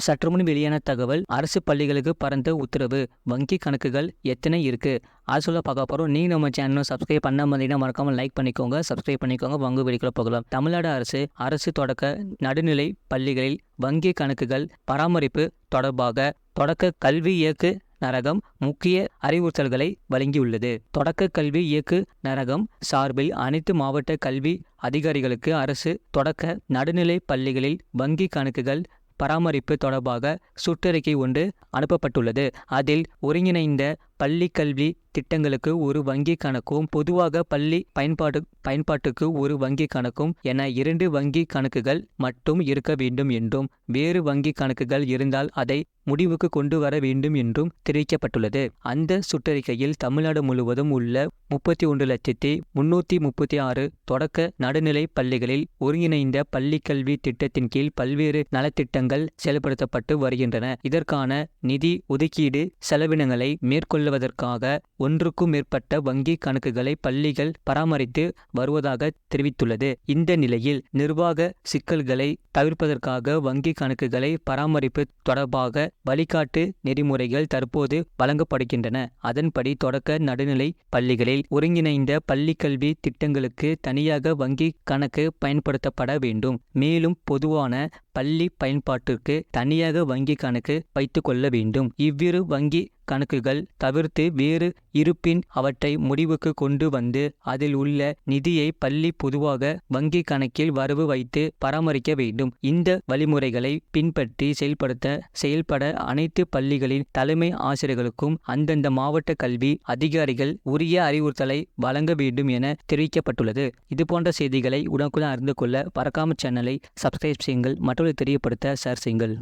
சற்று முன் வெளியான தகவல், அரசு பள்ளிகளுக்கு பரந்த உத்தரவு. வங்கி கணக்குகள் எத்தனை இருக்கு? அது சொல்ல பார்க்க போகிறோம். நீங்கள் நம்ம சேனலும் சப்ஸ்கிரைப் பண்ண மாதிரினா மறக்காமல் லைக் பண்ணிக்கோங்க, சப்ஸ்கிரைப் பண்ணிக்கோங்க. வாங்க வீடியோக்குள்ள போகலாம். தமிழ்நாடு அரசு தொடக்க நடுநிலை பள்ளிகளில் வங்கி கணக்குகள் பராமரிப்பு தொடர்பாக தொடக்க கல்வி இயக்குநரகம் முக்கிய அறிவுறுத்தல்களை வழங்கியுள்ளது. தொடக்க கல்வி இயக்குநரகம் சார்பில் அனைத்து மாவட்ட கல்வி அதிகாரிகளுக்கு அரசு தொடக்க நடுநிலை பள்ளிகளில் வங்கி கணக்குகள் பராமரிப்பு தொடர்பாக சுற்றறிக்கை ஒன்று அனுப்பப்பட்டுள்ளது. அதில் ஒருங்கிணைந்த பள்ளி கல்வி திட்டங்களுக்கு ஒரு வங்கி கணக்கும், பொதுவாக பள்ளி பயன்பாட்டுக்கு ஒரு வங்கி கணக்கும் என 2 வங்கி கணக்குகள் மட்டும் இருக்க வேண்டும் என்றும், வேறு வங்கி கணக்குகள் இருந்தால் அதை முடிவுக்கு கொண்டு வர வேண்டும் என்றும் தெரிவிக்கப்பட்டுள்ளது. அந்த சுற்றறிக்கையில் தமிழ்நாடு முழுவதும் உள்ள 31,336,000 தொடக்க நடுநிலை பள்ளிகளில் ஒருங்கிணைந்த பள்ளி கல்வி திட்டத்தின் கீழ் பல்வேறு நலத்திட்டங்கள் செயல்படுத்தப்பட்டு வருகின்றன. இதற்கான நிதி ஒதுக்கீடு செலவினங்களை மேற்கொள்வதற்காக ஒன்றுக்கும் மேற்பட்ட வங்கி கணக்குகளை பள்ளிகள் பராமரித்து வருவதாக தெரிவித்துள்ளது. இந்த நிலையில் நிர்வாக சிக்கல்களை தவிர்ப்பதற்காக வங்கி கணக்குகளை பராமரிப்பு தொடர்பாக வழிகாட்டு நெறிமுறைகள் தற்போது வழங்கப்படுகின்றன. அதன்படி தொடக்க நடுநிலை பள்ளிகளில் ஒருங்கிணைந்த பள்ளிக்கல்வி திட்டங்களுக்கு தனியாக வங்கி கணக்கு பயன்படுத்தப்பட வேண்டும். மேலும் பொதுவான பள்ளி பயன்பாட்டிற்கு தனியாக வங்கி கணக்கு வைத்துக் கொள்ள வேண்டும். இவ்விரு வங்கி கணக்குகள் தவிர்த்து வேறு இருப்பின் அவற்றை முடிவுக்கு கொண்டு வந்து அதில் உள்ள நிதியை பள்ளி பொதுவாக வங்கி கணக்கில் வரவு வைத்து பராமரிக்க வேண்டும். இந்த வழிமுறைகளை பின்பற்றி செயல்பட அனைத்து பள்ளிகளின் தலைமை ஆசிரியர்களுக்கும் அந்தந்த மாவட்ட கல்வி அதிகாரிகள் உரிய அறிவுறுத்தலை வழங்க வேண்டும் என தெரிவிக்கப்பட்டுள்ளது. இதுபோன்ற செய்திகளை உடனுக்குடன் அறிந்து கொள்ள மறக்காம சேனலை சப்ஸ்கிரைப் செய்யுங்கள், மற்றவர்களுக்கு தெரியப்படுத்த ஷேர் செய்யுங்கள்.